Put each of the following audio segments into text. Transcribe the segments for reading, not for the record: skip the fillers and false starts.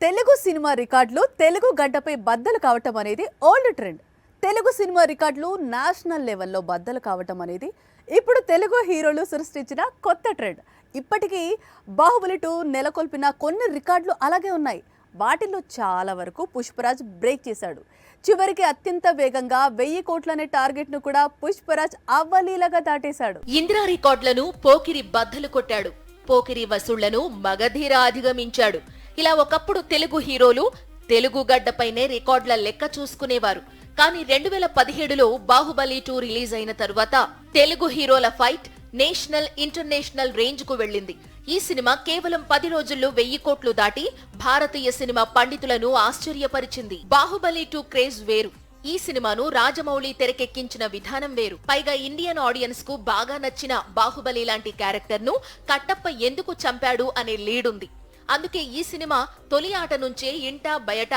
Telugu cinema రికార్డులు తెలుగు గడ్డపై బద్దలు కావటం అనేది ఓల్డ్ ట్రెండ్. తెలుగు సినిమా రికార్డులు నేషనల్ లెవెల్లో బద్దలు కావటం అనేది ఇప్పుడు తెలుగు హీరోలు సృష్టించిన కొత్త ట్రెండ్. ఇప్పటికీ బాహుబలి 2 నెలకొల్పిన కొన్ని రికార్డులు అలాగే ఉన్నాయి. వాటిల్లో చాలా వరకు పుష్పరాజ్ బ్రేక్ చేశాడు. చివరికి అత్యంత వేగంగా 1000 కోట్లనే టార్గెట్ ను కూడా పుష్పరాజ్ అవలీలగా దాటేశాడు. ఇంద్రా రికార్డులను పోకిరి బద్దలు కొట్టాడు. పోకిరి వసూళ్లను మగధీర అధిగమించాడు. ఇలా ఒకప్పుడు తెలుగు హీరోలు తెలుగు గడ్డపైనే రికార్డుల లెక్క చూసుకునేవారు. కానీ 2017లో బాహుబలి 2 రిలీజ్ అయిన తరువాత తెలుగు హీరోల ఫైట్ నేషనల్ ఇంటర్నేషనల్ రేంజ్ కు వెళ్లింది. ఈ సినిమా కేవలం 10 రోజుల్లో 1000 కోట్లు దాటి భారతీయ సినిమా పండితులను ఆశ్చర్యపరిచింది. బాహుబలి 2 క్రేజ్ వేరు. ఈ సినిమాను రాజమౌళి తెరకెక్కించిన విధానం వేరు. పైగా ఇండియన్ ఆడియన్స్ కు బాగా నచ్చిన బాహుబలి లాంటి క్యారెక్టర్ ను కట్టప్ప ఎందుకు చంపాడు అనే లీడ్ ఉంది. అందుకే ఈ సినిమా తొలి ఆట నుంచే ఇంటా బయట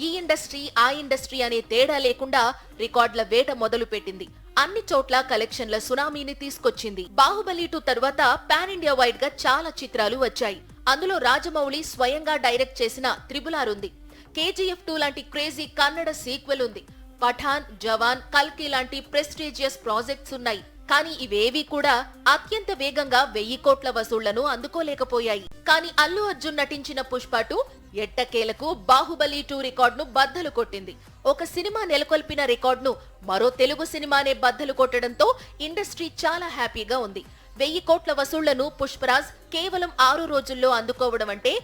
ఈ ఇండస్ట్రీ ఆ ఇండస్ట్రీ అనే తేడా లేకుండా రికార్డుల వేట మొదలు పెట్టింది. అన్ని చోట్ల కలెక్షన్ల సునామీని తీసుకొచ్చింది. బాహుబలి 2 తర్వాత పాన్ ఇండియా వైడ్ గా చాలా చిత్రాలు వచ్చాయి. అందులో రాజమౌళి స్వయంగా డైరెక్ట్ చేసిన RRR ఉంది. KGF 2 లాంటి క్రేజీ కన్నడ సీక్వెల్ ఉంది. పఠాన్, జవాన్, కల్కి లాంటి ప్రెస్టీజియస్ ప్రాజెక్ట్స్ ఉన్నాయి. కానీ ఇవేవీ కూడా అత్యంత వేగంగా 1000 కోట్ల వసూళ్లను అందుకోలేకపోయాయి. కానీ అల్లు అర్జున్ నటించిన పుష్ప 2 ఎట్టకేలకు బాహుబలి 2 రికార్డును బద్దలు కొట్టింది. ఒక సినిమా నెలకొల్పిన రికార్డును మరో తెలుగు సినిమానే బద్దలు కొట్టడంతో ఇండస్ట్రీ చాలా హ్యాపీగా ఉంది. 1000 కోట్ల వసూళ్లను పుష్పరాజ్ కేవలం 6 రోజుల్లో అందుకోవడం అంటే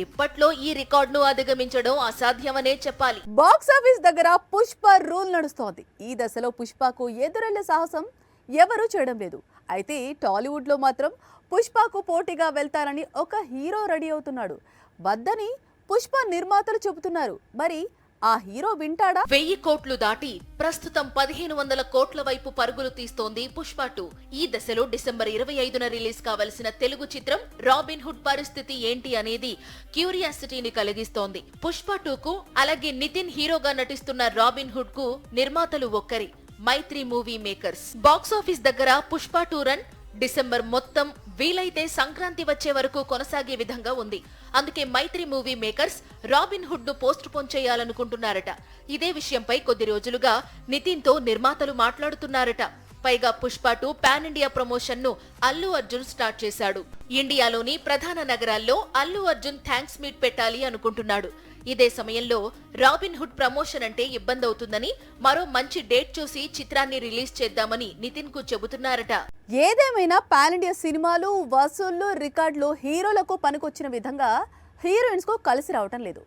ఇప్పట్లో ఈ రికార్డును అధిగమించడం అసాధ్యమనే చెప్పాలి. బాక్స్ ఆఫీస్ దగ్గర పుష్ప రూల్ నడుస్తోంది. ఈ దశలో పుష్పకు ఎదురెళ్లే సాహసం ఎవరూ చేయడం లేదు. అయితే టాలీవుడ్ లో మాత్రం పుష్పకు పోటీగా వెళ్తారని ఒక హీరో రెడీ అవుతున్నాడు. వద్దని పుష్ప నిర్మాతలు చెబుతున్నారు. మరి ఆ హీరో వింటాడా? 1000 కోట్లు దాటి ప్రస్తుతం 1500 కోట్ల వైపు పరుగులు తీస్తోంది పుష్ప 2. ఈ దశలో డిసెంబర్ 25న రిలీజ్ కావలసిన తెలుగు చిత్రం రాబిన్ హుడ్ పరిస్థితి ఏంటి అనేది క్యూరియాసిటీని కలిగిస్తోంది. పుష్ప 2కు అలాగే నితిన్ హీరోగా నటిస్తున్న రాబిన్ హుడ్ కు నిర్మాతలు ఒక్కరి మైత్రి మూవీ మేకర్స్. బాక్సాఫీస్ దగ్గర పుష్ప 2 రన్ డిసెంబర్ మొత్తం వీలైతే సంక్రాంతి వచ్చే వరకు కొనసాగే విధంగా ఉంది. అందుకే మైత్రి మూవీ మేకర్స్ రాబిన్ హుడ్ ను పోస్ట్ పోన్ చేయాలనుకుంటున్నారట. ఇదే విషయంపై కొద్ది రోజులుగా నితిన్ తో నిర్మాతలు మాట్లాడుతున్నారట. పైగా పుష్ప 2 పాన్ ఇండియా ప్రమోషన్ ను అల్లు అర్జున్ స్టార్ట్ చేశాడు. ఇండియాలోని ప్రధాన నగరాల్లో అల్లు అర్జున్ థ్యాంక్స్ మీట్ పెట్టాలి అనుకుంటున్నాడు. ఇదే సమయంలో రాబిన్ హుడ్ ప్రమోషన్ అంటే ఇబ్బంది అవుతుందని మరో మంచి డేట్ చూసి చిత్రాన్ని రిలీజ్ చేద్దామని నితిన్ కు చెబుతున్నారట. ఏదేమైనా పాన్ ఇండియా సినిమాలు వసూళ్లు రికార్డులు హీరోలకు పనికొచ్చిన విధంగా హీరోయిన్స్ కు కలిసి రావటం లేదు.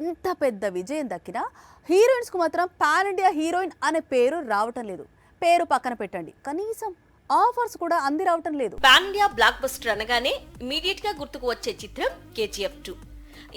ఎంత పెద్ద విజయం దక్కినా హీరోయిన్స్ కు మాత్రం పాన్ ఇండియా హీరోయిన్ అనే పేరు రావటం లేదు. పేరు పక్కన పెట్టండి, కనీసం ఆఫర్స్ కూడా అంది రావటం లేదు. పాన్ ఇండియా బ్లాక్ బస్టర్ అనగానే ఇమీడియట్ గా గుర్తుకు వచ్చే చిత్రం KGF 2.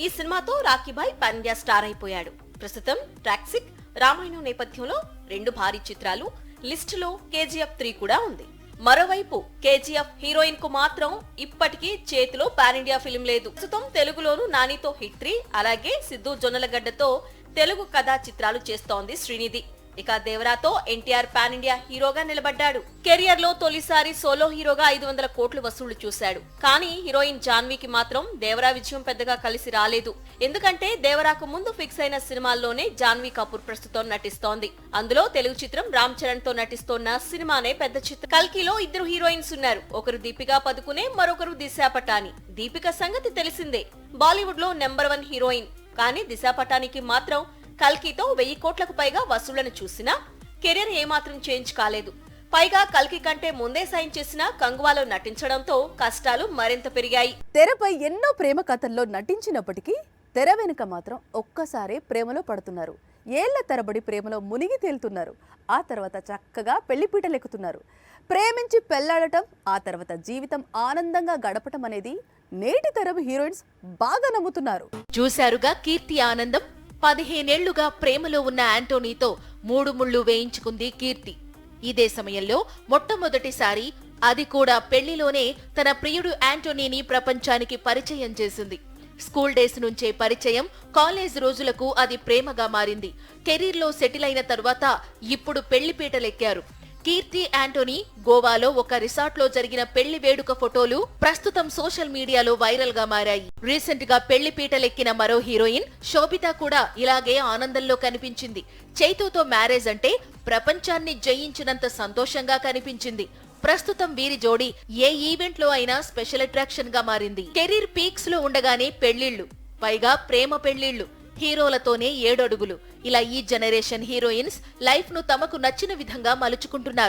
ఈ సినిమాతో రాఖీభాయ్ పాన్ ఇండియా స్టార్ అయిపోయాడు. ప్రస్తుతం టాక్సిక్, రామాయణం నేపథ్యంలో 2 భారీ చిత్రాలు లిస్టులో KGF 3 కూడా ఉంది. మరోవైపు KGF హీరోయిన్ కు మాత్రం ఇప్పటికీ చేతిలో పాన్ ఇండియా ఫిల్మ్ లేదు. ప్రస్తుతం తెలుగులోను నానితో హిట్ 3, అలాగే సిద్ధు జొన్నలగడ్డతో తెలుగు కథా చిత్రాలు చేస్తోంది శ్రీనిధి. ఇక దేవరాతో NTR పాన్ ఇండియా హీరోగా నిలబడ్డాడు. కెరియర్ లో తొలిసారి సోలో హీరోగా 500 కోట్లు వసూళ్లు చూశాడు. కానీ హీరోయిన్ జాన్వీకి మాత్రం దేవరా విజయం పెద్దగా కలిసి రాలేదు. ఎందుకంటే దేవరాకు ముందు ఫిక్స్ అయిన సినిమాల్లోనే జాన్వీ కపూర్ ప్రస్తుతం నటిస్తోంది. అందులో తెలుగు చిత్రం రామ్ చరణ్ తో నటిస్తోన్న సినిమానే పెద్ద చిత్రం. కల్కిలో 2 హీరోయిన్స్ ఉన్నారు. ఒకరు దీపికా పదుకునే, మరొకరు దిశా పటాని. దీపిక సంగతి తెలిసిందే, బాలీవుడ్ లో నెంబర్ 1 హీరోయిన్. కానీ దిశా పటానికి మాత్రం కల్కితో 1000 కోట్లకు పైగా వసూళ్లను చూసినా కెరీర్ ఏమాత్రం చేంజ్ కాలేదు. పైగా కల్కి కంటే ముందే సైన్ చేసిన కంగువాలో నటించడంతో కష్టాలు మరింత పెరిగాయి. తెరపై ఎన్నో ప్రేమ కథల్లో నటించినప్పటికీ తెర వెనుక మాత్రం ఒక్కసారే ప్రేమలో పడుతున్నారు. ఏళ్ల తరబడి ప్రేమలో మునిగి తేలుతున్నారు. ఆ తర్వాత చక్కగా పెళ్లిపీటలెక్కుతున్నారు. ప్రేమించి పెళ్లాడటం, ఆ తర్వాత జీవితం ఆనందంగా గడపటం అనేది నేటి తరం హీరోయిన్స్ బాగా నమ్ముతున్నారు. చూశారుగా కీర్తి ఆనందం. 15 ఏళ్లుగా ప్రేమలో ఉన్న యాంటోనీతో 3 ముళ్ళు వేయించుకుంది కీర్తి. ఇదే సమయంలో మొట్టమొదటిసారి, అది కూడా పెళ్లిలోనే, తన ప్రియుడు యాంటోనీని ప్రపంచానికి పరిచయం చేసింది. స్కూల్ డేస్ నుంచే పరిచయం, కాలేజ్ రోజులకు అది ప్రేమగా మారింది. కెరీర్ లో సెటిల్ అయిన తరువాత ఇప్పుడు పెళ్లిపీటలెక్కారు. కీర్తి యాంటోనీ గోవాలో ఒక రిసార్ట్ లో జరిగిన పెళ్లి వేడుక ఫోటోలు ప్రస్తుతం సోషల్ మీడియాలో వైరల్ గా మారాయి. రీసెంట్ గా పెళ్లి పీటలెక్కిన మరో హీరోయిన్ శోభిత కూడా ఇలాగే ఆనందంలో కనిపించింది. చైతూతో మ్యారేజ్ అంటే ప్రపంచాన్ని జయించినంత సంతోషంగా కనిపించింది. ప్రస్తుతం వీరి జోడీ ఏ ఈవెంట్ లో అయినా స్పెషల్ అట్రాక్షన్ గా మారింది. కెరీర్ పీక్స్ లో ఉండగానే పెళ్లిళ్లు, పైగా ప్రేమ పెళ్లిళ్లు, హీరోలతోనే 7 అడుగులు. ఇలా ఈ జనరేషన్ హీరోయిన్స్ లైఫ్ ను తమకు నచ్చిన విధంగా మలుచుకుంటున్నారు.